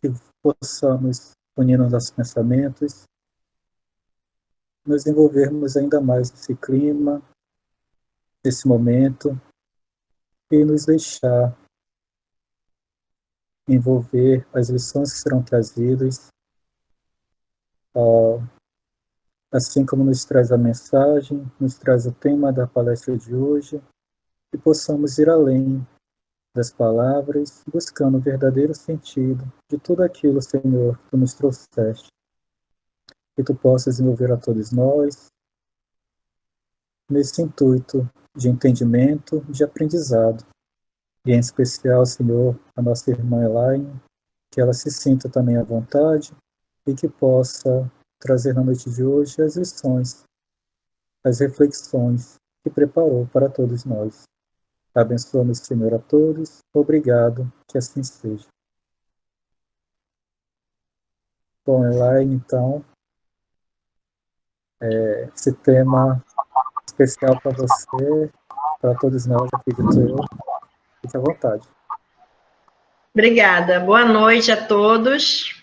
que possamos unir nossos pensamentos, nos envolvermos ainda mais nesse clima, nesse momento, e nos deixar envolver as lições que serão trazidas, assim como nos traz a mensagem, nos traz o tema da palestra de hoje, e possamos ir além das palavras, buscando o verdadeiro sentido de tudo aquilo, Senhor, que Tu nos trouxeste. Que Tu possas envolver a todos nós nesse intuito de entendimento, de aprendizado. E em especial, Senhor, a nossa irmã Elaine, que ela se sinta também à vontade e que possa trazer na noite de hoje as lições, as reflexões que preparou para todos nós. Abençoa-nos, Senhor, a todos. Obrigado, que assim seja. Bom, Elaine, então, esse tema especial para você, para todos nós, acredito eu. Fique à vontade. Obrigada. Boa noite a todos.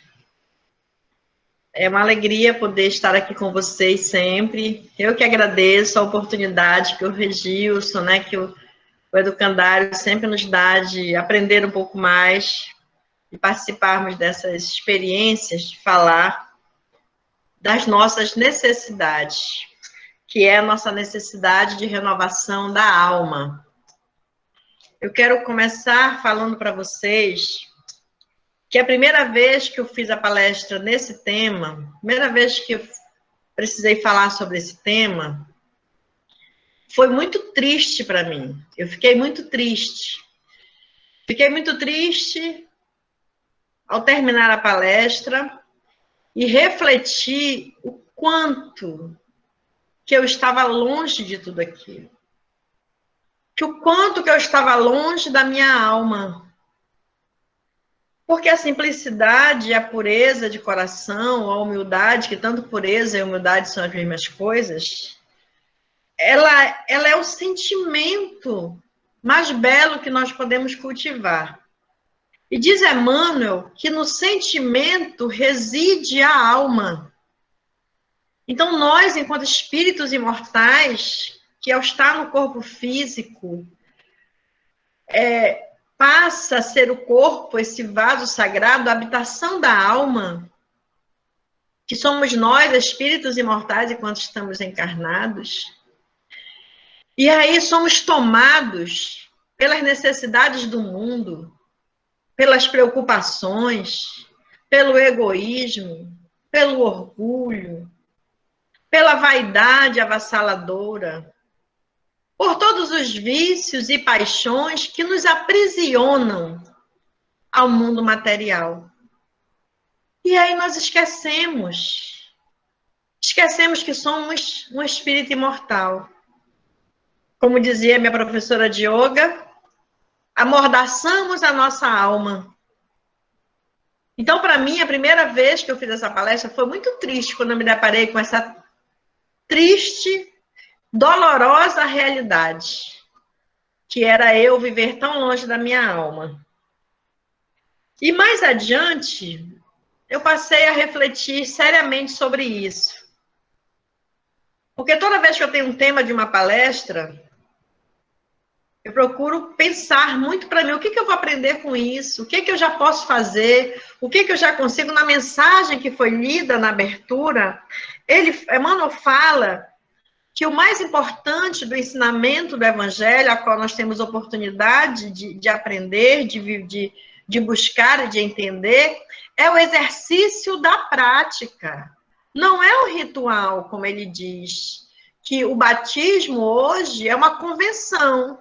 É uma alegria poder estar aqui com vocês sempre. Eu que agradeço a oportunidade que o Regilson, né, que o Educandário sempre nos dá de aprender um pouco mais e participarmos dessas experiências, de falar das nossas necessidades, que é a nossa necessidade de renovação da alma. Eu quero começar falando para vocês que a primeira vez que eu fiz a palestra nesse tema, primeira vez que eu precisei falar sobre esse tema, foi muito triste para mim. Eu fiquei muito triste. Fiquei muito triste ao terminar a palestra e refleti o quanto que eu estava longe de tudo aquilo. Que o quanto que eu estava longe da minha alma. Porque a simplicidade, a pureza de coração, a humildade, que tanto pureza e humildade são as mesmas coisas, ela é o sentimento mais belo que nós podemos cultivar. E diz Emmanuel que no sentimento reside a alma. Então nós, enquanto espíritos imortais, que ao estar no corpo físico, passa a ser o corpo, esse vaso sagrado, a habitação da alma, que somos nós, espíritos imortais, enquanto estamos encarnados. E aí somos tomados pelas necessidades do mundo, pelas preocupações, pelo egoísmo, pelo orgulho, pela vaidade avassaladora, por todos os vícios e paixões que nos aprisionam ao mundo material. E aí nós esquecemos que somos um espírito imortal. Como dizia minha professora de yoga, amordaçamos a nossa alma. Então, para mim, a primeira vez que eu fiz essa palestra foi muito triste quando eu me deparei com essa triste, dolorosa realidade, que era eu viver tão longe da minha alma. E mais adiante, eu passei a refletir seriamente sobre isso. Porque toda vez que eu tenho um tema de uma palestra, eu procuro pensar muito para mim, o que eu vou aprender com isso? O que eu já posso fazer? O que eu já consigo? Na mensagem que foi lida na abertura, Emmanuel fala que o mais importante do ensinamento do Evangelho, a qual nós temos oportunidade de aprender, de buscar e de entender, é o exercício da prática. Não é o ritual, como ele diz, que o batismo hoje é uma convenção.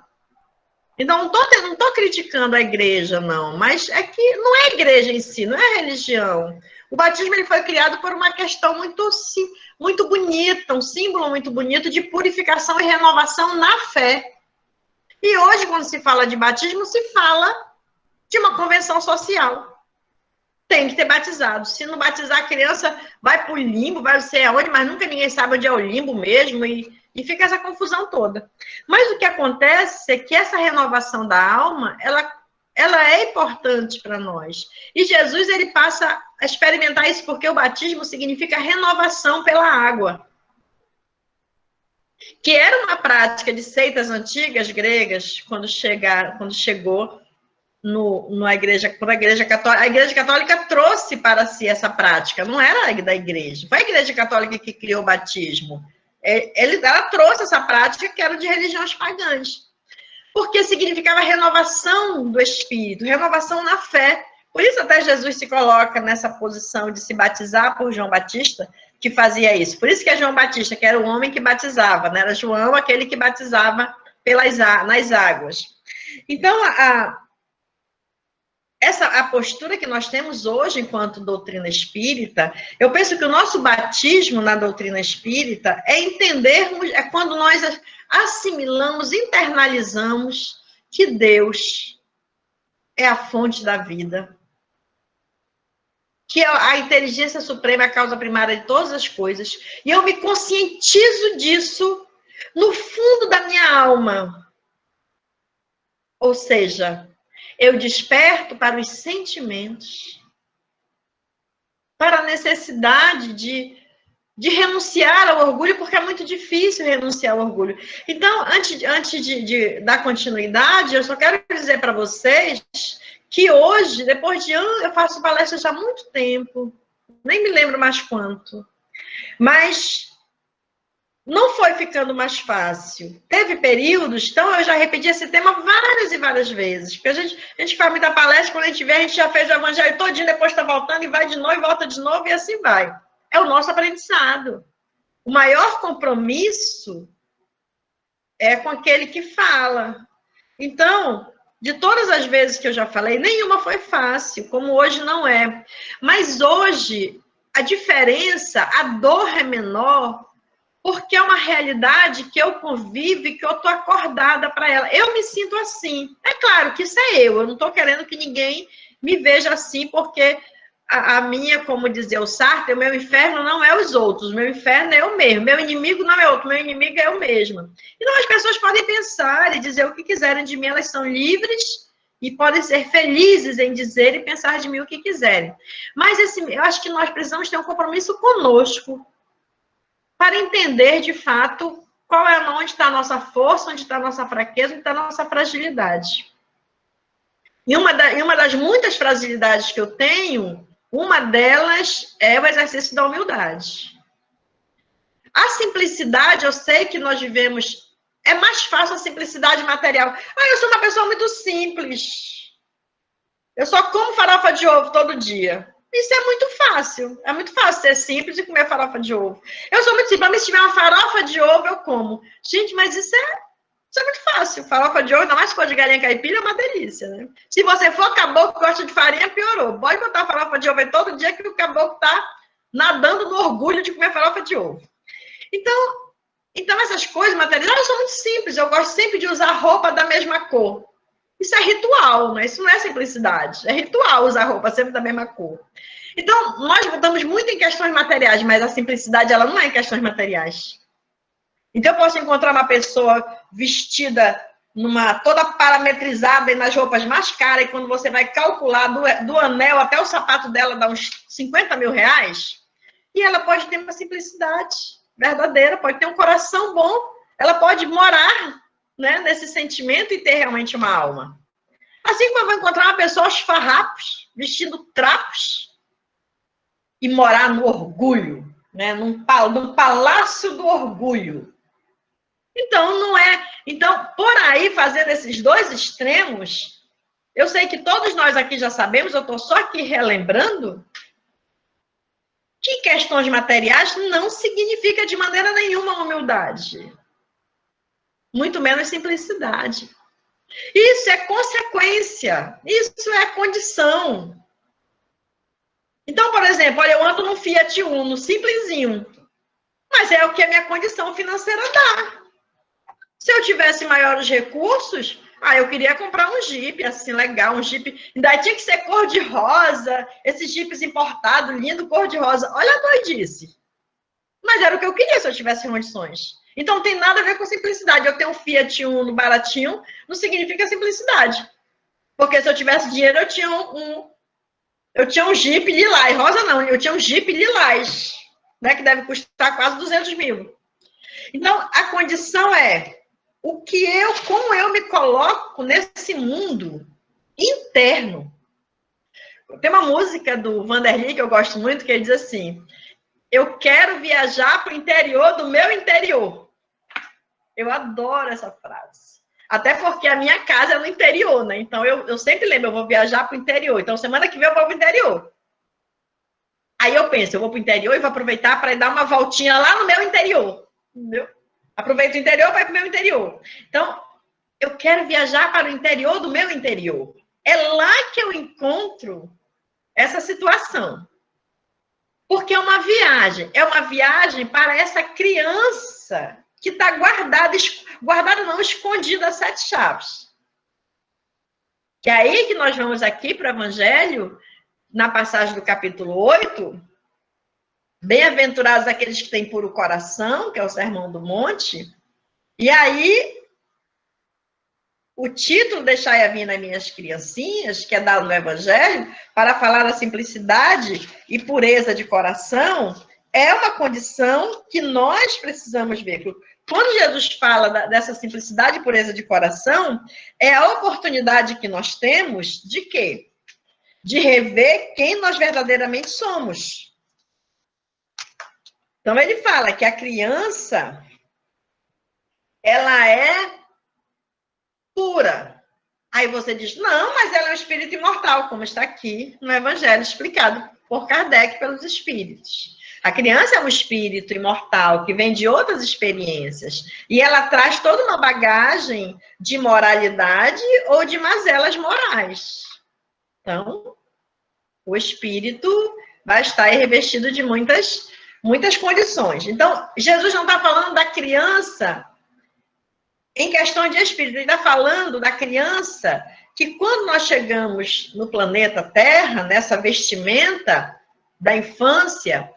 Então, não estou criticando a igreja, não, mas é que não é a igreja em si, não é a religião. O batismo ele foi criado por uma questão muito bonita, um símbolo muito bonito de purificação e renovação na fé. E hoje, quando se fala de batismo, se fala de uma convenção social. Tem que ter batizado. Se não batizar a criança, vai para o limbo, vai não sei aonde, mas nunca ninguém sabe onde é o limbo mesmo, e fica essa confusão toda. Mas o que acontece é que essa renovação da alma, ela ela é importante para nós. E Jesus, ele passa a experimentar isso porque o batismo significa renovação pela água. Que era uma prática de seitas antigas gregas, quando chegou na igreja, quando a igreja católica trouxe para si essa prática, não era da igreja, foi a igreja católica que criou o batismo. Ela trouxe essa prática que era de religiões pagãs, porque significava renovação do espírito, renovação na fé. Por isso até Jesus se coloca nessa posição de se batizar por João Batista, que fazia isso. Por isso que é João Batista, que era o homem que batizava, né? Era João aquele que batizava nas águas. Então, a postura que nós temos hoje enquanto doutrina espírita, eu penso que o nosso batismo na doutrina espírita é entendermos, é quando nós assimilamos, internalizamos que Deus é a fonte da vida, que a inteligência suprema é a causa primária de todas as coisas, e eu me conscientizo disso no fundo da minha alma. Ou seja, eu desperto para os sentimentos, para a necessidade de renunciar ao orgulho, porque é muito difícil renunciar ao orgulho. Então, antes de dar continuidade, eu só quero dizer para vocês que hoje, depois de anos, eu faço palestras há muito tempo, nem me lembro mais quanto, mas não foi ficando mais fácil. Teve períodos, então eu já repeti esse tema várias e várias vezes, porque a gente faz muita palestra, quando a gente vê, a gente já fez o evangelho todinho, depois está voltando e vai de novo, e volta de novo, e assim vai. É o nosso aprendizado. O maior compromisso é com aquele que fala. Então, de todas as vezes que eu já falei, nenhuma foi fácil, como hoje não é. Mas hoje, a diferença, a dor é menor, porque é uma realidade que eu convivo e que eu estou acordada para ela. Eu me sinto assim. É claro que isso é eu não estou querendo que ninguém me veja assim, porque a minha, como dizia o Sartre, o meu inferno não é os outros, o meu inferno é eu mesmo, meu inimigo não é outro, meu inimigo é eu mesma. Então as pessoas podem pensar e dizer o que quiserem de mim, elas são livres e podem ser felizes em dizer e pensar de mim o que quiserem. Mas eu acho que nós precisamos ter um compromisso conosco para entender de fato onde está a nossa força, onde está a nossa fraqueza, onde está a nossa fragilidade. E uma das muitas fragilidades que eu tenho, uma delas é o exercício da humildade. A simplicidade, eu sei que nós vivemos, é mais fácil a simplicidade material. Eu sou uma pessoa muito simples. Eu só como farofa de ovo todo dia. Isso é muito fácil. É muito fácil ser simples e comer farofa de ovo. Eu sou muito simples. Mas se tiver uma farofa de ovo, eu como. Gente, mas isso é muito fácil. Farofa de ovo, ainda mais se for de galinha caipira, é uma delícia, né? Se você for caboclo que gosta de farinha, piorou. Pode botar farofa de ovo aí todo dia que o caboclo tá nadando no orgulho de comer farofa de ovo. Então essas coisas materiais são muito simples. Eu gosto sempre de usar roupa da mesma cor. Isso é ritual, né? Isso não é simplicidade. É ritual usar roupa sempre da mesma cor. Então, nós botamos muito em questões materiais, mas a simplicidade, ela não é em questões materiais. Então, eu posso encontrar uma pessoa vestida toda parametrizada e nas roupas mais caras, e quando você vai calcular do anel até o sapato dela, dá uns 50 mil reais, e ela pode ter uma simplicidade verdadeira, pode ter um coração bom, ela pode morar, né, nesse sentimento e ter realmente uma alma. Assim como eu vou encontrar uma pessoa aos farrapos, vestindo trapos, e morar no orgulho, né, num palácio do orgulho. Então, não é... Então, por aí, fazendo esses dois extremos, eu sei que todos nós aqui já sabemos, eu estou só aqui relembrando, que questões materiais não significa de maneira nenhuma humildade. Muito menos simplicidade. Isso é consequência. Isso é condição. Então, por exemplo, olha, eu ando num Fiat Uno, simplesinho. Mas é o que a minha condição financeira dá. Se eu tivesse maiores recursos, eu queria comprar um Jeep, assim, legal, um Jeep. Ainda tinha que ser cor-de-rosa, esses Jeeps importados, lindo, cor-de-rosa. Olha a doidice. Mas era o que eu queria se eu tivesse condições. Então, não tem nada a ver com simplicidade. Eu tenho um Fiat Uno baratinho, não significa simplicidade. Porque se eu tivesse dinheiro, eu tinha um Jeep lilás. Rosa não, eu tinha um Jeep lilás, né, que deve custar quase 200 mil. Então, a condição é como eu me coloco nesse mundo interno. Tem uma música do Vanderlei que eu gosto muito, que ele diz assim: eu quero viajar para o interior do meu interior. Eu adoro essa frase. Até porque a minha casa é no interior, né? Então, eu sempre lembro, eu vou viajar para o interior. Então, semana que vem eu vou para o interior. Aí eu penso, eu vou para o interior e vou aproveitar para ir dar uma voltinha lá no meu interior. Entendeu? Aproveito o interior para ir para o meu interior. Então, eu quero viajar para o interior do meu interior. É lá que eu encontro essa situação. Porque é uma viagem para essa criança que está guardada não, escondida a 7 chaves. Que é aí que nós vamos aqui para o Evangelho, na passagem do capítulo 8, bem-aventurados aqueles que têm puro coração, que é o Sermão do Monte, e aí o título Deixai a vir nas minhas criancinhas, que é dado no Evangelho, para falar da simplicidade e pureza de coração, é uma condição que nós precisamos ver. Quando Jesus fala dessa simplicidade e pureza de coração, é a oportunidade que nós temos de quê? De rever quem nós verdadeiramente somos. Então, ele fala que a criança, ela é pura. Aí você diz, não, mas ela é um espírito imortal, como está aqui no Evangelho, explicado por Kardec pelos espíritos. A criança é um espírito imortal que vem de outras experiências e ela traz toda uma bagagem de moralidade ou de mazelas morais. Então, o espírito vai estar revestido de muitas condições. Então, Jesus não está falando da criança em questão de espírito, ele está falando da criança que quando nós chegamos no planeta Terra, nessa vestimenta da infância,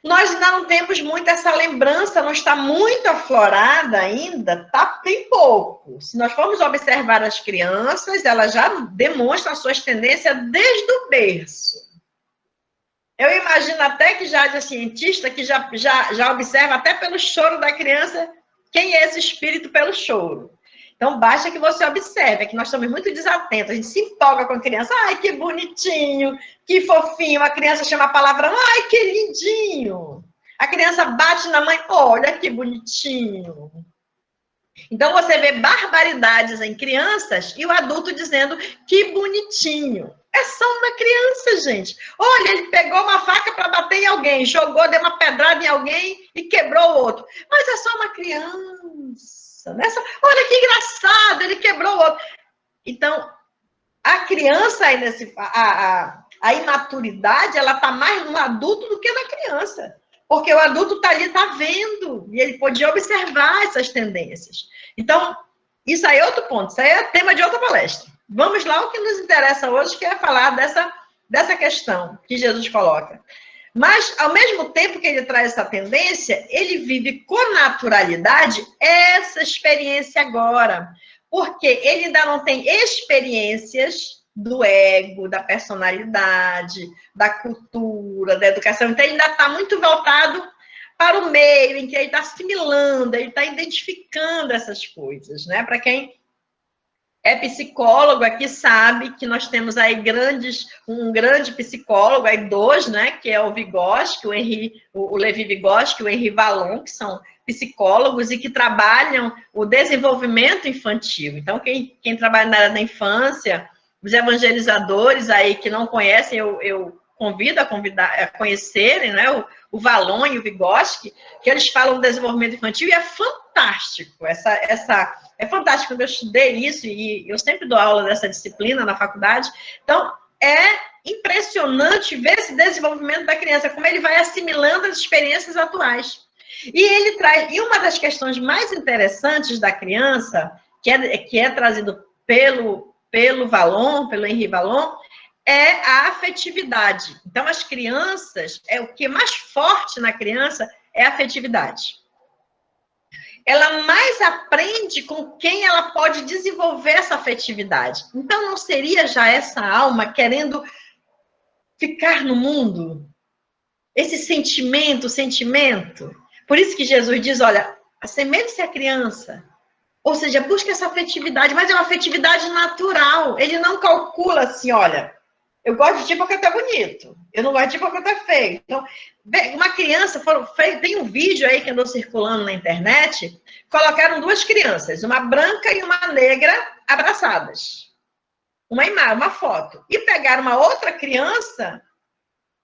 nós ainda não temos muito essa lembrança, não está muito aflorada ainda, tem pouco. Se nós formos observar as crianças, elas já demonstram as suas tendências desde o berço. Eu imagino até que já haja cientista que já observa até pelo choro da criança quem é esse espírito pelo choro. Então, basta que você observe, é que nós estamos muito desatentos, a gente se empolga com a criança, ai, que bonitinho, que fofinho, a criança chama a palavrão, ai, que lindinho. A criança bate na mãe, olha que bonitinho. Então, você vê barbaridades em crianças e o adulto dizendo que bonitinho. É só uma criança, gente. Olha, ele pegou uma faca para bater em alguém, jogou, deu uma pedrada em alguém e quebrou o outro. Mas é só uma criança. Né? Olha que engraçado, ele quebrou o outro. Então, a criança, a imaturidade, ela está mais no adulto do que na criança. Porque o adulto está ali, está vendo, e ele podia observar essas tendências. Então, isso aí é outro ponto, isso aí é tema de outra palestra. Vamos lá, o que nos interessa hoje, que é falar dessa questão que Jesus coloca. Mas, ao mesmo tempo que ele traz essa tendência, ele vive com naturalidade essa experiência agora. Porque ele ainda não tem experiências do ego, da personalidade, da cultura, da educação. Então, ele ainda está muito voltado para o meio, em que ele está assimilando, ele está identificando essas coisas, né? Para quem é psicólogo aqui sabe que nós temos aí um grande psicólogo, aí dois, né? Que é o Vygotsky, o Levi Vygotsky, o Henri Vallon, que são psicólogos e que trabalham o desenvolvimento infantil. Então, quem trabalha na área da infância, os evangelizadores aí que não conhecem, eu convido a conhecerem, né? O Vallon e o Vygotsky, que eles falam do desenvolvimento infantil e é fantástico. É fantástico quando eu estudei isso e eu sempre dou aula dessa disciplina na faculdade. Então, é impressionante ver esse desenvolvimento da criança, como ele vai assimilando as experiências atuais. E uma das questões mais interessantes da criança, que é trazido pelo Vallon, pelo Henri Vallon, é a afetividade. Então, as crianças, o que é mais forte na criança é a afetividade. ela mais aprende com quem ela pode desenvolver essa afetividade. Então, não seria já essa alma querendo ficar no mundo? Esse sentimento. Por isso que Jesus diz, olha, assemelhe-se à criança. Ou seja, busca essa afetividade, mas é uma afetividade natural. Ele não calcula assim, olha, eu gosto de ti porque tu é bonito. Eu não gosto de ti porque tu é feio. Então, uma criança, tem um vídeo aí que andou circulando na internet, colocaram duas crianças, uma branca e uma negra, abraçadas. Uma foto. E pegaram uma outra criança,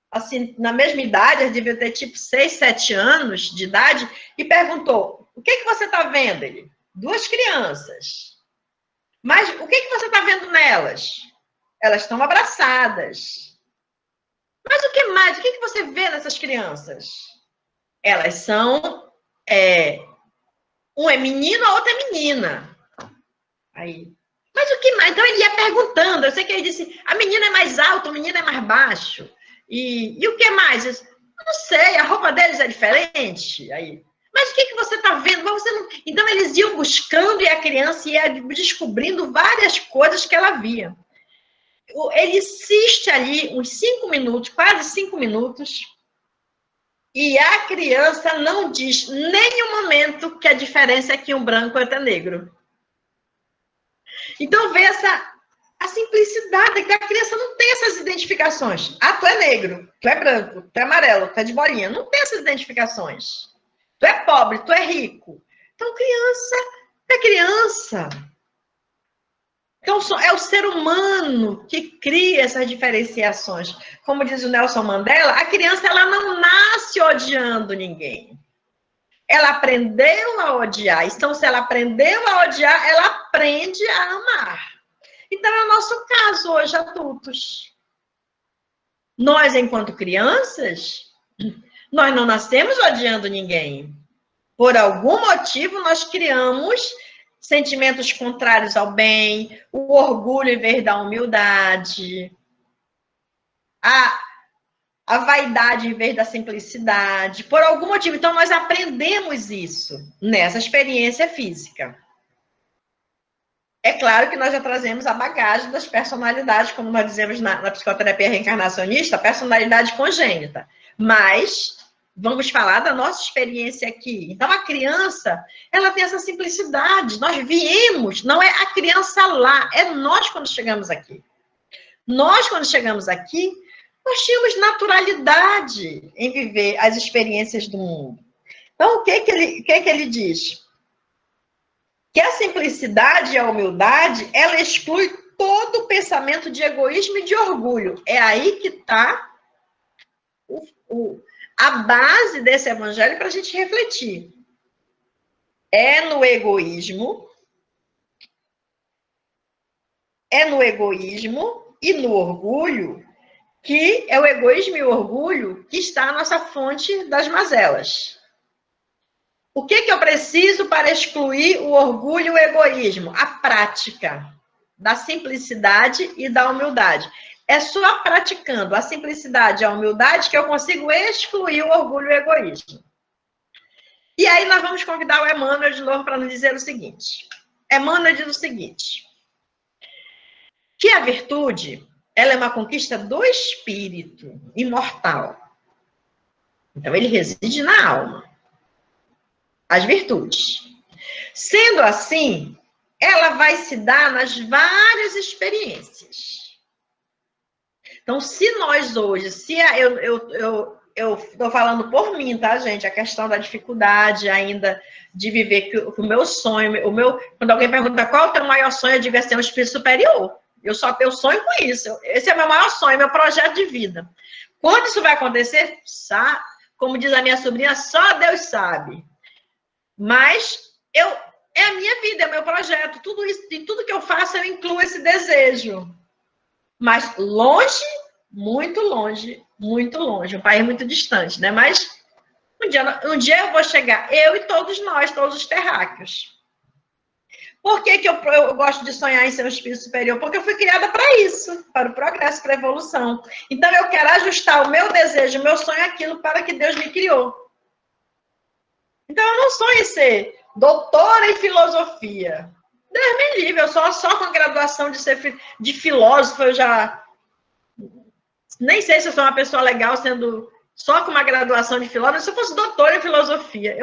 assim, na mesma idade, ela devia ter tipo 6, 7 anos de idade, e perguntou, o que você está vendo? Ele, duas crianças. Mas o que você está vendo nelas? Elas estão abraçadas. Mas o que mais? O que você vê nessas crianças? Elas são... um é menino, a outra é menina. Aí. Mas o que mais? Então ele ia perguntando. Eu sei que ele disse, a menina é mais alta, o menino é mais baixo. E o que mais? Eu não sei, a roupa deles é diferente. Aí. Mas o que você está vendo? Mas você não... Então eles iam buscando e a criança ia descobrindo várias coisas que ela via. Ele insiste ali uns 5 minutos, quase 5 minutos, e a criança não diz em nenhum momento que a diferença é que um branco e outro é negro. Então, vê a simplicidade, que a criança não tem essas identificações. Ah, tu é negro, tu é branco, tu é amarelo, tu é de bolinha. Não tem essas identificações. Tu é pobre, tu é rico. Então, criança é criança. Então, é o ser humano que cria essas diferenciações. Como diz o Nelson Mandela, a criança ela não nasce odiando ninguém. Ela aprendeu a odiar. Então, se ela aprendeu a odiar, ela aprende a amar. Então, é o nosso caso hoje, adultos. Nós, enquanto crianças, nós não nascemos odiando ninguém. Por algum motivo, nós criamos sentimentos contrários ao bem, o orgulho em vez da humildade, a vaidade em vez da simplicidade, por algum motivo. Então, nós aprendemos isso nessa experiência física. É claro que nós já trazemos a bagagem das personalidades, como nós dizemos na psicoterapia reencarnacionista, a personalidade congênita. Mas vamos falar da nossa experiência aqui. Então, a criança, ela tem essa simplicidade. Nós viemos, não é a criança lá, é nós quando chegamos aqui. Nós, quando chegamos aqui, nós tínhamos naturalidade em viver as experiências do mundo. Então, o que ele diz? Que a simplicidade e a humildade, ela exclui todo o pensamento de egoísmo e de orgulho. É aí que está a base desse evangelho para a gente refletir. É no egoísmo e no orgulho, que é o egoísmo e o orgulho que está a nossa fonte das mazelas. O que eu preciso para excluir o orgulho e o egoísmo? A prática da simplicidade e da humildade. É só praticando a simplicidade e a humildade que eu consigo excluir o orgulho e o egoísmo. E aí nós vamos convidar o Emmanuel de novo para nos dizer o seguinte. Emmanuel diz o seguinte, que a virtude, ela é uma conquista do espírito imortal. Então, ele reside na alma. As virtudes. Sendo assim, ela vai se dar nas várias experiências. Então, se nós hoje, eu estou falando por mim, tá, gente? A questão da dificuldade ainda de viver que o meu sonho, quando alguém pergunta qual é o teu maior sonho, eu digo assim, é um espírito superior. Eu sonho com isso. Esse é meu maior sonho, meu projeto de vida. Quando isso vai acontecer, sabe? Como diz a minha sobrinha, só Deus sabe. Mas é a minha vida, é o meu projeto. Tudo isso, e tudo que eu faço, eu incluo esse desejo. Mas longe, muito longe, um país muito distante, né? Mas um dia eu vou chegar, eu e todos nós, todos os terráqueos. Por que eu gosto de sonhar em ser um espírito superior? Porque eu fui criada para isso, para o progresso, para a evolução. Então, eu quero ajustar o meu desejo, o meu sonho àquilo para que Deus me criou. Então, eu não sonho em ser doutora em filosofia. Deus me livre, eu só com a graduação de filósofo, eu já... Nem sei se eu sou uma pessoa legal sendo só com uma graduação de filósofo. Se eu fosse doutora em filosofia,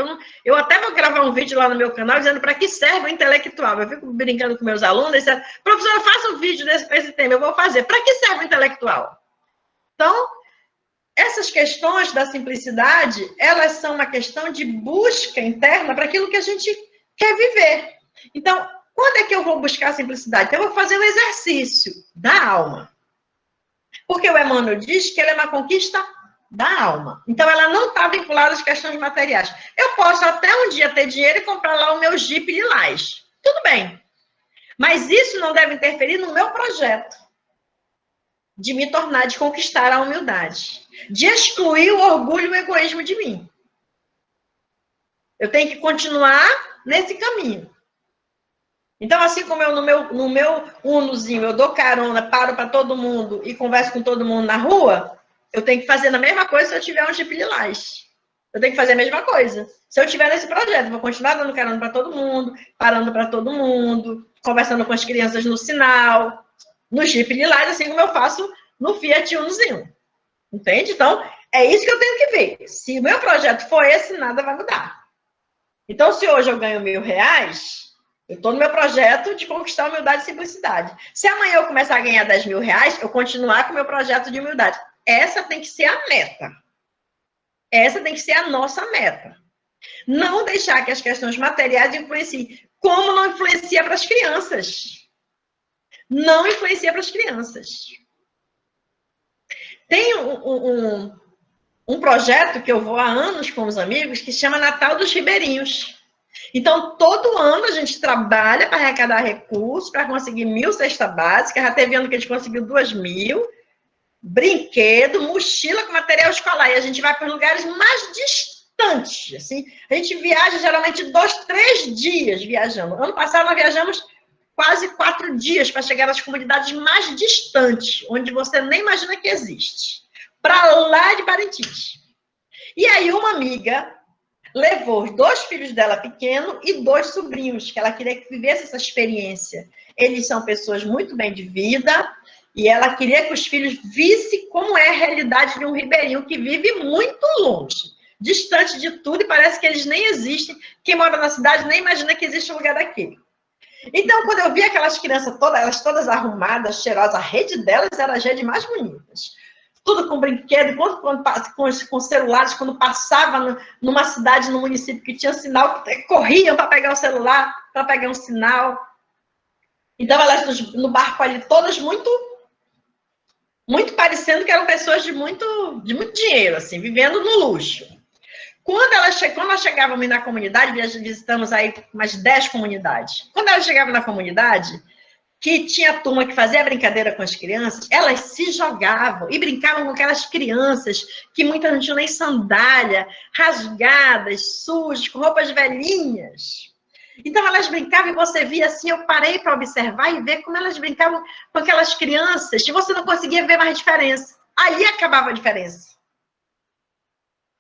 eu até vou gravar um vídeo lá no meu canal dizendo para que serve o intelectual. Eu fico brincando com meus alunos, dizendo, professora, faça um vídeo desse tema. Eu vou fazer. Para que serve o intelectual? Então, essas questões da simplicidade, elas são uma questão de busca interna para aquilo que a gente quer viver. Então, quando é que eu vou buscar a simplicidade? Então, eu vou fazer um exercício da alma. Porque o Emmanuel diz que ela é uma conquista da alma. Então, ela não está vinculada às questões materiais. Eu posso até um dia ter dinheiro e comprar lá o meu Jeep Lilás. Tudo bem. Mas isso não deve interferir no meu projeto de me tornar, de conquistar a humildade. De excluir o orgulho e o egoísmo de mim. Eu tenho que continuar nesse caminho. Então, assim como eu no meu Unozinho, eu dou carona, paro para todo mundo e converso com todo mundo na rua, eu tenho que fazer a mesma coisa se eu tiver um Jeep Lilás. Eu tenho que fazer a mesma coisa. Se eu tiver nesse projeto, eu vou continuar dando carona para todo mundo, parando para todo mundo, conversando com as crianças no sinal, no Jeep Lilás, assim como eu faço no Fiat Unozinho. Entende? Então, é isso que eu tenho que ver. Se o meu projeto for esse, nada vai mudar. Então, se hoje eu ganho R$1.000... eu estou no meu projeto de conquistar humildade e simplicidade. Se amanhã eu começar a ganhar R$10.000, eu continuar com o meu projeto de humildade. Essa tem que ser a meta. Essa tem que ser a nossa meta. Não deixar que as questões materiais influenciem. Como não influencia para as crianças? Não influencia para as crianças. Tem um projeto que eu vou há anos com os amigos que chama Natal dos Ribeirinhos. Então, todo ano a gente trabalha para arrecadar recursos, para conseguir 1.000 cestas básicas. Já teve ano que a gente conseguiu 2.000. Brinquedo, mochila com material escolar. E a gente vai para os lugares mais distantes. Assim. A gente viaja geralmente 2, 3 dias viajando. Ano passado nós viajamos quase 4 dias para chegar nas comunidades mais distantes, onde você nem imagina que existe. Para lá de Parintins. E aí uma amiga levou os 2 filhos dela pequenos e 2 sobrinhos, que ela queria que vivesse essa experiência. Eles são pessoas muito bem de vida, e ela queria que os filhos vissem como é a realidade de um ribeirinho que vive muito longe, distante de tudo, e parece que eles nem existem. Quem mora na cidade nem imagina que existe um lugar daquele. Então, quando eu vi aquelas crianças todas, elas todas arrumadas, cheirosas, a rede delas era as redes mais bonitas. Tudo com brinquedo, com celulares, quando passava numa cidade, num município que tinha sinal, corriam para pegar o celular, para pegar um sinal. Então, elas no barco ali, todas muito parecendo que eram pessoas de muito dinheiro, assim, vivendo no luxo. Quando nós chegávamos na comunidade, visitamos aí umas 10 comunidades. Quando elas chegavam na comunidade, que tinha turma que fazia brincadeira com as crianças, elas se jogavam e brincavam com aquelas crianças que muitas não tinham nem sandália, rasgadas, sujas, com roupas velhinhas. Então, elas brincavam e você via assim, eu parei para observar e ver como elas brincavam com aquelas crianças, que você não conseguia ver mais diferença. Ali acabava a diferença.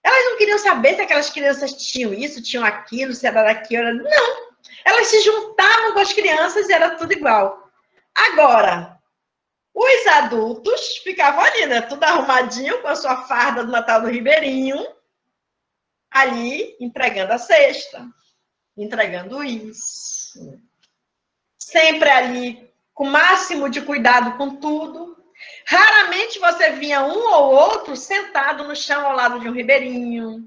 Elas não queriam saber se aquelas crianças tinham isso, tinham aquilo, se era daquilo. Não. Elas se juntavam com as crianças e era tudo igual. Agora, os adultos ficavam ali, né? Tudo arrumadinho, com a sua farda do Natal do Ribeirinho, ali, entregando a cesta, entregando isso. Sempre ali, com o máximo de cuidado com tudo. Raramente você via um ou outro sentado no chão ao lado de um ribeirinho,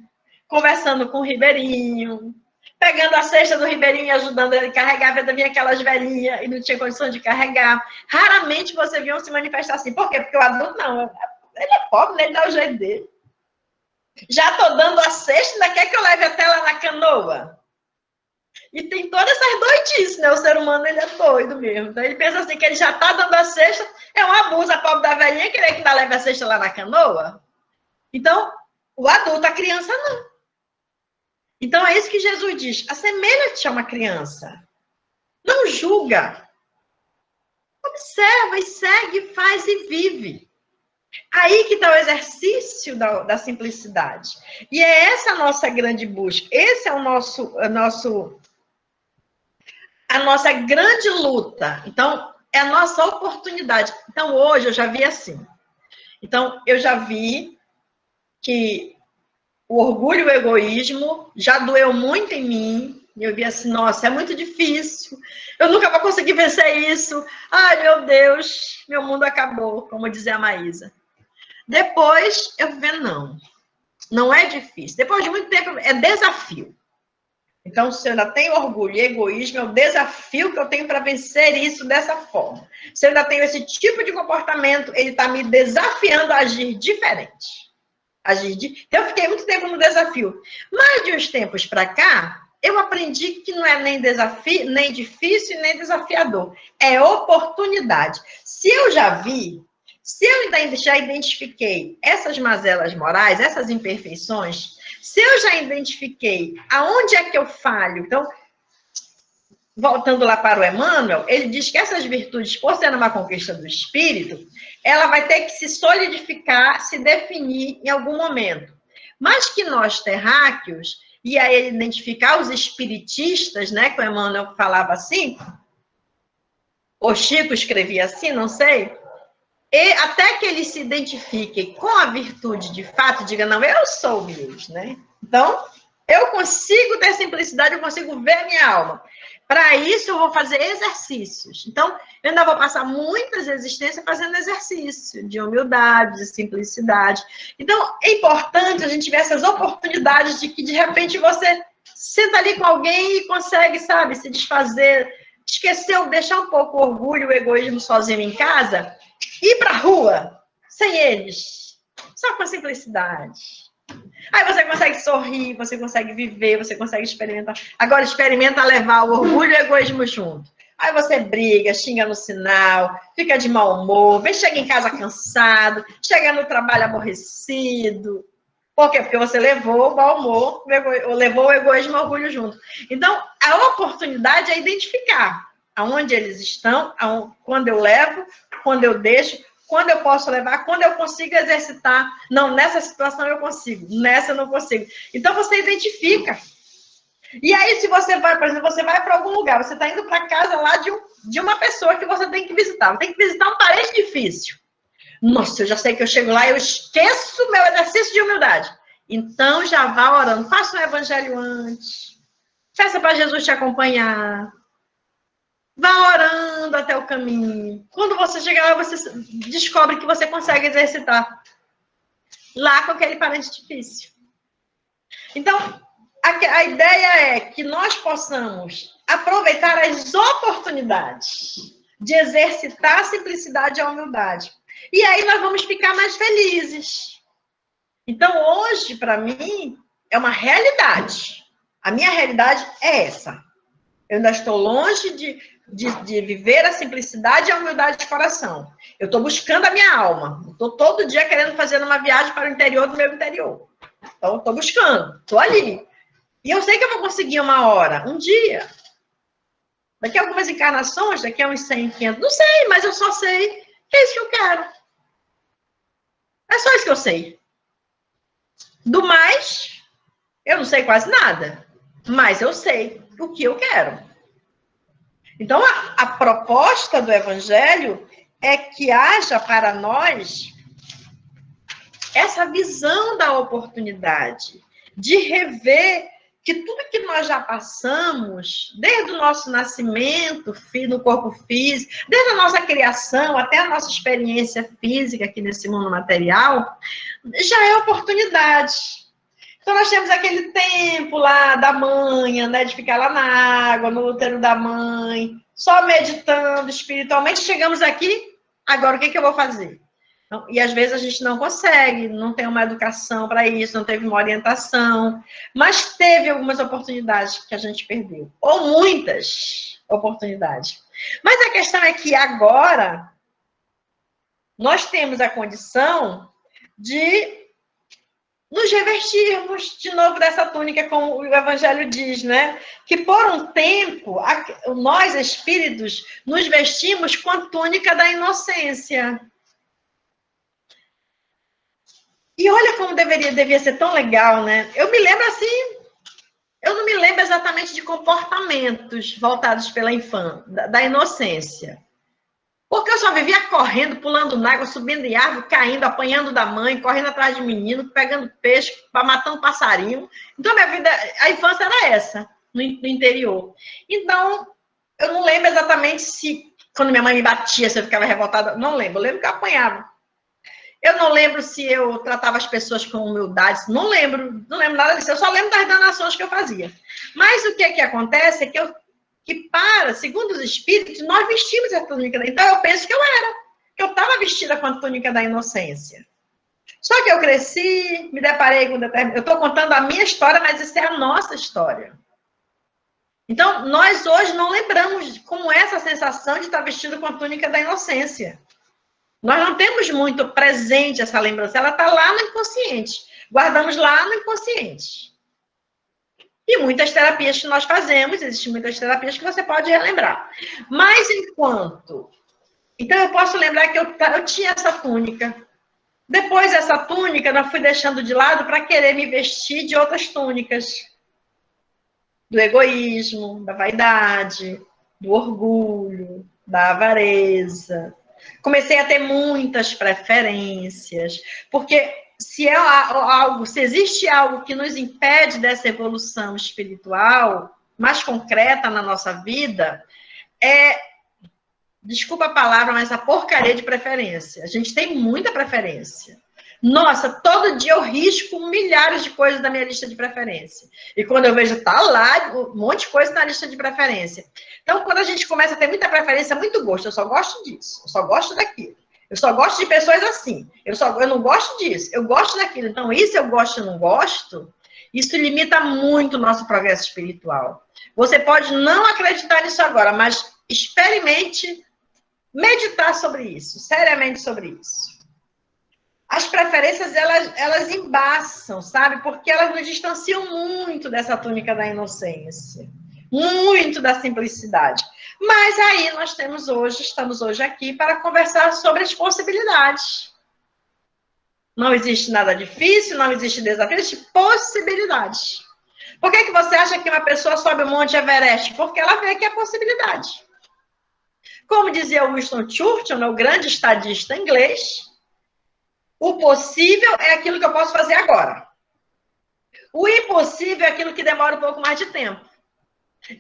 conversando com o ribeirinho, pegando a cesta do ribeirinho e ajudando ele a carregar, vinha aquelas velhinhas e não tinha condição de carregar. Raramente você via um se manifestar assim. Por quê? Porque o adulto não. Ele é pobre, ele dá o jeito dele. Já estou dando a cesta, ainda quer que eu leve até lá na canoa? E tem todas essas doidices, né? O ser humano, ele é doido mesmo. Então, ele pensa assim, que ele já está dando a cesta, é um abuso, a pobre da velhinha querer que ainda leve a cesta lá na canoa. Então, o adulto, a criança, não. Então, é isso que Jesus diz. Assemelha-te a uma criança. Não julga. Observa e segue, faz e vive. Aí que está o exercício da simplicidade. E é essa a nossa grande busca. Esse é o nosso a nossa grande luta. Então, é a nossa oportunidade. Então, hoje eu já vi assim. Então, eu já vi que o orgulho e o egoísmo já doeu muito em mim. E eu vi assim, nossa, é muito difícil. Eu nunca vou conseguir vencer isso. Ai, meu Deus, meu mundo acabou, como dizia a Maísa. Depois, eu vi, não é difícil. Depois de muito tempo, é desafio. Então, se eu ainda tenho orgulho e egoísmo, é o desafio que eu tenho para vencer isso dessa forma. Se eu ainda tenho esse tipo de comportamento, ele está me desafiando a agir diferente. Então, eu fiquei muito tempo no desafio. Mas de uns tempos para cá, eu aprendi que não é nem desafio, nem difícil, nem desafiador. É oportunidade. Se eu já vi, se eu já identifiquei essas mazelas morais, essas imperfeições, se eu já identifiquei aonde é que eu falho, então, voltando lá para o Emmanuel, ele diz que essas virtudes, por ser uma conquista do espírito, ela vai ter que se solidificar, se definir em algum momento. Mas que nós, terráqueos, e aí ele identificar os espiritistas, né, que o Emmanuel falava assim, o Chico escrevia assim, não sei, e até que eles se identifiquem com a virtude de fato, diga, não, eu sou humilde, né? Então, eu consigo ter simplicidade, eu consigo ver a minha alma. Para isso, eu vou fazer exercícios. Então, eu ainda vou passar muitas existências fazendo exercício de humildade, de simplicidade. Então, é importante a gente ver essas oportunidades de que, de repente, você senta ali com alguém e consegue, sabe, se desfazer, esquecer, deixar um pouco o orgulho, o egoísmo sozinho em casa, ir para a rua, sem eles, só com a simplicidade. Aí você consegue sorrir, você consegue viver, você consegue experimentar. Agora experimenta levar o orgulho e o egoísmo junto. Aí você briga, xinga no sinal, fica de mau humor, chega em casa cansado, chega no trabalho aborrecido. Por quê? Porque você levou o mau humor, levou o egoísmo e o orgulho junto. Então, a oportunidade é identificar aonde eles estão, quando eu levo, quando eu deixo, quando eu posso levar, quando eu consigo exercitar. Não, nessa situação eu consigo, nessa eu não consigo. Então, você identifica. E aí, se você vai, por exemplo, você vai para algum lugar, você está indo para casa lá de uma pessoa que você tem que visitar. Você tem que visitar um parente difícil. Nossa, eu já sei que eu chego lá e eu esqueço meu exercício de humildade. Então, já vá orando. Faça um evangelho antes. Peça para Jesus te acompanhar. Vá orando até o caminho. Quando você chegar lá, você descobre que você consegue exercitar lá com aquele parente difícil. Então, a ideia é que nós possamos aproveitar as oportunidades de exercitar a simplicidade e a humildade. E aí nós vamos ficar mais felizes. Então, hoje, para mim, é uma realidade. A minha realidade é essa. Eu ainda estou longe de viver a simplicidade e a humildade de coração. Eu estou buscando a minha alma. Estou todo dia querendo fazer uma viagem para o interior do meu interior. Então, estou buscando. Estou ali. E eu sei que eu vou conseguir uma hora, um dia. Daqui a algumas encarnações, daqui a uns 100, 500, não sei, mas eu só sei que é isso que eu quero. É só isso que eu sei. Do mais, eu não sei quase nada. Mas eu sei o que eu quero. Então, a proposta do Evangelho é que haja para nós essa visão da oportunidade, de rever que tudo que nós já passamos, desde o nosso nascimento no corpo físico, desde a nossa criação até a nossa experiência física aqui nesse mundo material, já é oportunidade. Então, nós temos aquele tempo lá da manhã, né, de ficar lá na água, no útero da mãe, só meditando espiritualmente. Chegamos aqui, agora o que eu vou fazer? Então, e às vezes a gente não consegue, não tem uma educação para isso, não teve uma orientação, mas teve algumas oportunidades que a gente perdeu, ou muitas oportunidades. Mas a questão é que agora nós temos a condição de nos revestirmos de novo dessa túnica, como o Evangelho diz, né? Que por um tempo, nós espíritos nos vestimos com a túnica da inocência. E olha como devia ser tão legal, né? Eu me lembro assim, eu não me lembro exatamente de comportamentos voltados pela infância, da inocência. Porque eu só vivia correndo, pulando na água, subindo em árvore, caindo, apanhando da mãe, correndo atrás de menino, pegando peixe, matando passarinho. Então, minha vida, a infância era essa, no interior. Então, eu não lembro exatamente se, quando minha mãe me batia, se eu ficava revoltada. Não lembro, eu lembro que eu apanhava. Eu não lembro se eu tratava as pessoas com humildade, não lembro nada disso. Eu só lembro das danações que eu fazia. Mas o que acontece é que segundo os espíritos, nós vestimos a túnica. Então, eu penso que eu estava vestida com a túnica da inocência. Só que eu cresci, me deparei com... Eu estou contando a minha história, mas isso é a nossa história. Então, nós hoje não lembramos como é essa sensação de estar vestido com a túnica da inocência. Nós não temos muito presente essa lembrança, ela está lá no inconsciente. Guardamos lá no inconsciente. E muitas terapias que nós fazemos, existem muitas terapias que você pode relembrar. Mas enquanto... Então, eu posso lembrar que eu tinha essa túnica. Depois dessa túnica, eu fui deixando de lado para querer me vestir de outras túnicas. Do egoísmo, da vaidade, do orgulho, da avareza. Comecei a ter muitas preferências, porque se existe algo que nos impede dessa evolução espiritual mais concreta na nossa vida, desculpa a palavra, mas a porcaria de preferência. A gente tem muita preferência. Nossa, todo dia eu risco milhares de coisas da minha lista de preferência. E quando eu vejo, tá lá um monte de coisa na lista de preferência. Então, quando a gente começa a ter muita preferência, muito gosto. Eu só gosto disso, eu só gosto daquilo. Eu só gosto de pessoas assim. Eu não gosto disso, eu gosto daquilo. Então, isso eu gosto e não gosto, isso limita muito o nosso progresso espiritual. Você pode não acreditar nisso agora, mas experimente meditar sobre isso, seriamente sobre isso. As preferências, elas embaçam, sabe? Porque elas nos distanciam muito dessa túnica da inocência. Muito da simplicidade. Mas aí estamos hoje aqui para conversar sobre as possibilidades. Não existe nada difícil, não existe desafio, existe possibilidades. Por que você acha que uma pessoa sobe o Monte Everest? Porque ela vê que é possibilidade. Como dizia Winston Churchill, o grande estadista inglês, o possível é aquilo que eu posso fazer agora. O impossível é aquilo que demora um pouco mais de tempo.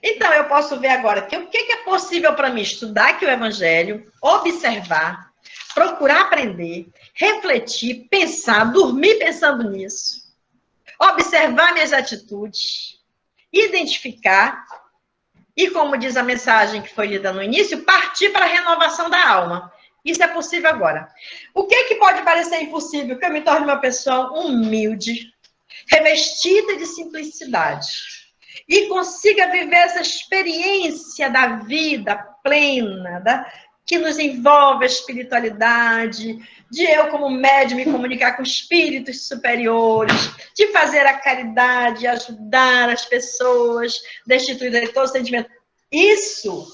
Então, eu posso ver agora que o que é possível para mim? Estudar aqui o Evangelho, observar, procurar aprender, refletir, pensar, dormir pensando nisso, observar minhas atitudes, identificar e, como diz a mensagem que foi lida no início, partir para a renovação da alma. Isso é possível agora. O que pode parecer impossível? Que eu me torne uma pessoa humilde, revestida de simplicidade e consiga viver essa experiência da vida plena, que nos envolve a espiritualidade, de eu, como médium, me comunicar com espíritos superiores, de fazer a caridade, ajudar as pessoas, destituir de todo sentimento. Isso,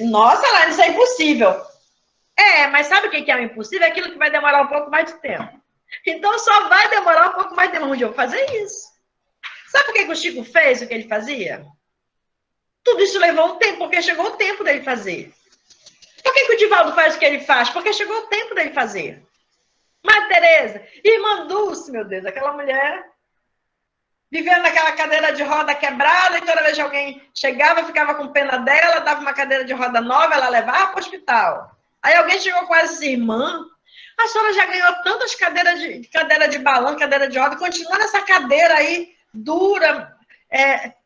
nossa, Laine, isso é impossível. Mas sabe o que é o impossível? É aquilo que vai demorar um pouco mais de tempo. Então, só vai demorar um pouco mais de tempo. Onde eu vou fazer isso? Sabe por que o Chico fez o que ele fazia? Tudo isso levou um tempo, porque chegou o tempo dele fazer. Por que o Divaldo faz o que ele faz? Porque chegou o tempo dele fazer. Mas Tereza, irmã Dulce, meu Deus, aquela mulher vivendo naquela cadeira de roda quebrada, e toda vez que alguém chegava, ficava com pena dela, dava uma cadeira de roda nova, ela levava para o hospital. Aí alguém chegou com essa irmã, a senhora já ganhou tantas cadeira de balão, cadeira de roda, continua nessa cadeira aí, dura,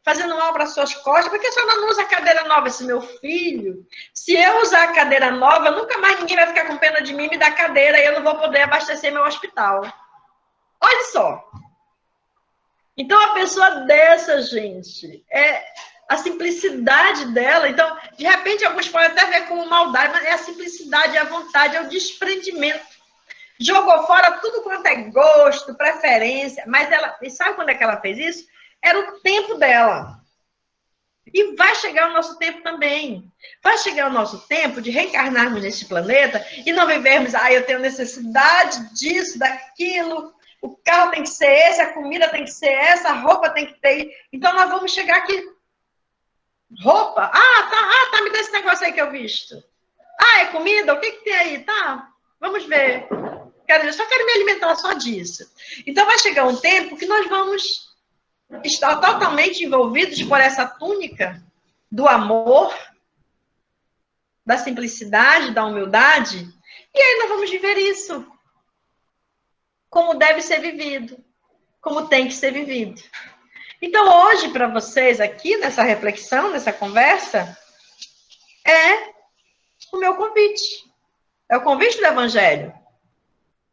fazendo mal para suas costas, por que a senhora não usa a cadeira nova? Esse meu filho, se eu usar a cadeira nova, nunca mais ninguém vai ficar com pena de mim, me dar cadeira, e eu não vou poder abastecer meu hospital. Olha só. Então, a pessoa dessa, gente, a simplicidade dela, então, de repente, alguns podem até ver como maldade, mas é a simplicidade, é a vontade, é o desprendimento. Jogou fora tudo quanto é gosto, preferência, mas ela, e sabe quando é que ela fez isso? Era o tempo dela. E vai chegar o nosso tempo também. Vai chegar o nosso tempo de reencarnarmos nesse planeta e não vivermos, eu tenho necessidade disso, daquilo, o carro tem que ser esse, a comida tem que ser essa, a roupa tem que ter. Então, nós vamos chegar aqui. Roupa? Tá, me dá esse negócio aí que eu visto. Ah, é comida? O que tem aí? Tá, vamos ver. Eu só quero me alimentar só disso. Então, vai chegar um tempo que nós vamos estar totalmente envolvidos por essa túnica do amor, da simplicidade, da humildade, e aí nós vamos viver isso como deve ser vivido, como tem que ser vivido. Então, hoje, para vocês aqui, nessa reflexão, nessa conversa, é o meu convite. É o convite do Evangelho.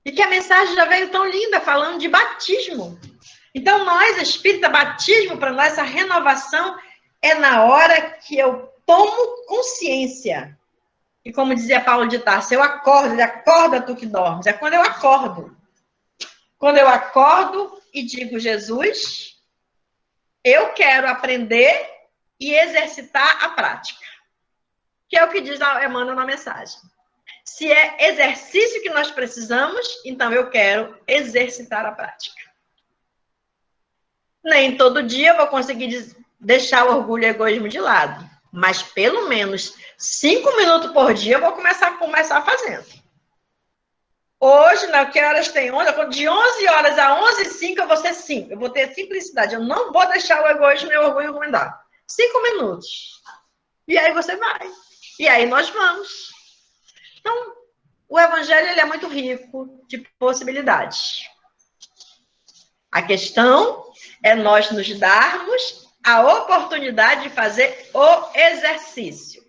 E que a mensagem já veio tão linda, falando de batismo. Então, nós, espírita, batismo para nós, essa renovação é na hora que eu tomo consciência. E como dizia Paulo de Tarso, eu acordo, ele acorda tu que dormes. É quando eu acordo. Quando eu acordo e digo, Jesus, eu quero aprender e exercitar a prática. Que é o que diz Emmanuel na mensagem. Se é exercício que nós precisamos, então eu quero exercitar a prática. Nem todo dia eu vou conseguir deixar o orgulho e o egoísmo de lado. Mas pelo menos 5 minutos por dia eu vou começar fazendo. Hoje, que horas tem onda? De 11 horas a 11h05 eu vou ser simples. Eu vou ter simplicidade. Eu não vou deixar o egoísmo e o orgulho comandar. 5 minutos. E aí você vai. E aí nós vamos. Então, o Evangelho ele é muito rico de possibilidades. A questão é nós nos darmos a oportunidade de fazer o exercício.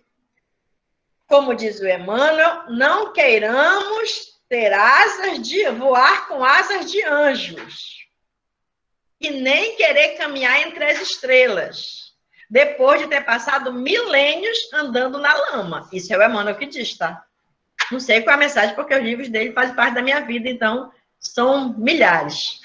Como diz o Emmanuel, não queiramos ter voar com asas de anjos. E nem querer caminhar entre as estrelas. Depois de ter passado milênios andando na lama. Isso é o Emmanuel que diz, tá? Não sei qual é a mensagem, porque os livros dele fazem parte da minha vida, então são milhares.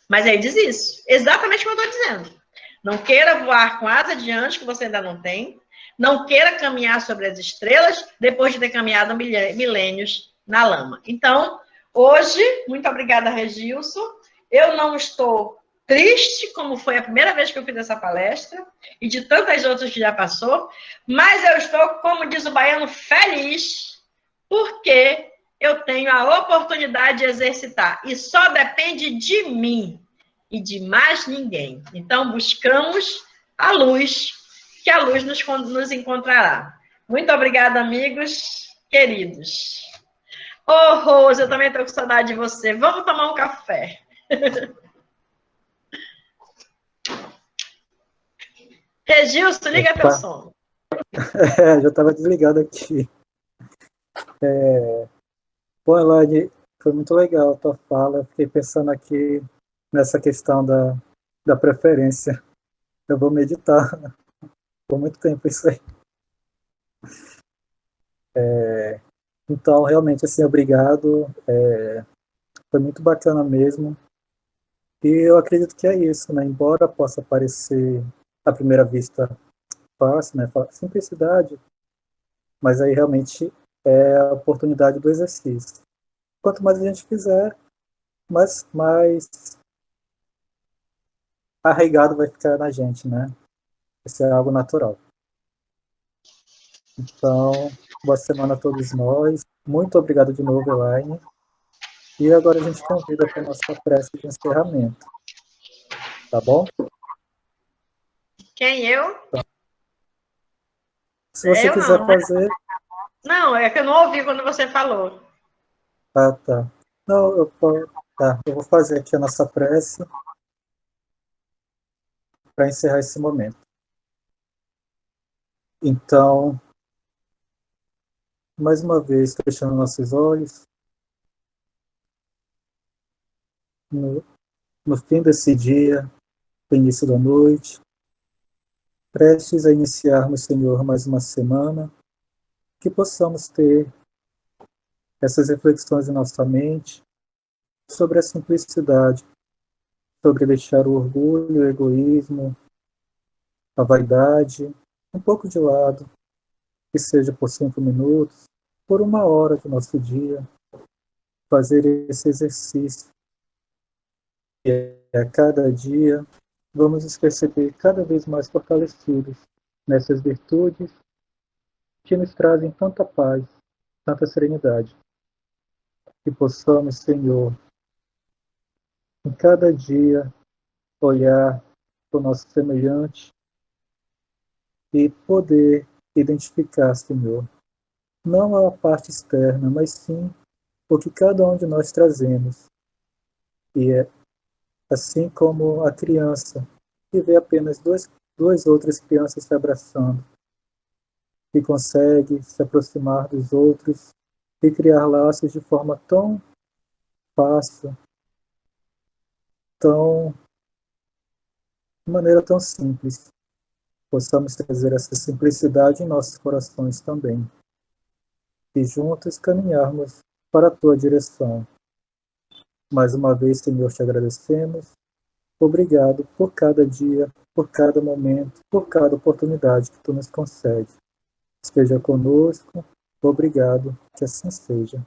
Mas ele diz isso, exatamente como eu estou dizendo. Não queira voar com asa de anjo, que você ainda não tem. Não queira caminhar sobre as estrelas, depois de ter caminhado milênios na lama. Então, hoje, muito obrigada, Regilson. Eu não estou triste, como foi a primeira vez que eu fiz essa palestra, e de tantas outras que já passou, mas eu estou, como diz o baiano, feliz, porque eu tenho a oportunidade de exercitar. E só depende de mim e de mais ninguém. Então, buscamos a luz, que a luz nos encontrará. Muito obrigada, amigos queridos. Ô, Rose, eu também estou com saudade de você. Vamos tomar um café. Regilson, liga teu som. Já estava desligado aqui. Bom, Elaine, foi muito legal a tua fala. Eu fiquei pensando aqui nessa questão da preferência. Eu vou meditar por muito tempo isso aí. Então, realmente, assim, obrigado. Foi muito bacana mesmo. E eu acredito que é isso, né? Embora possa parecer, à primeira vista, fácil, né? Simplicidade, mas aí realmente é a oportunidade do exercício. Quanto mais a gente fizer, mais arraigado vai ficar na gente, né? Isso é algo natural. Então, boa semana a todos nós. Muito obrigado de novo, Elaine. E agora a gente convida para a nossa prece de encerramento. Tá bom? Quem, eu? Se você quiser não, fazer... Não, é que eu não ouvi quando você falou. Ah, tá. Não, eu vou fazer aqui a nossa prece para encerrar esse momento. Então, mais uma vez, fechando nossos olhos, no fim desse dia, no início da noite, prestes a iniciarmos, Senhor, mais uma semana, que possamos ter essas reflexões em nossa mente sobre a simplicidade, sobre deixar o orgulho, o egoísmo, a vaidade um pouco de lado, que seja por 5 minutos, por 1 hora do nosso dia, fazer esse exercício a cada dia vamos nos perceber cada vez mais fortalecidos nessas virtudes que nos trazem tanta paz, tanta serenidade. Que possamos, Senhor, em cada dia olhar para o nosso semelhante e poder identificar, Senhor, não a parte externa, mas sim o que cada um de nós trazemos. E é assim como a criança que vê apenas duas outras crianças se abraçando, que consegue se aproximar dos outros e criar laços de forma tão fácil, de maneira tão simples. Possamos trazer essa simplicidade em nossos corações também, e juntos caminharmos para a tua direção. Mais uma vez, Senhor, te agradecemos. Obrigado por cada dia, por cada momento, por cada oportunidade que tu nos concede. Esteja conosco. Obrigado, que assim seja.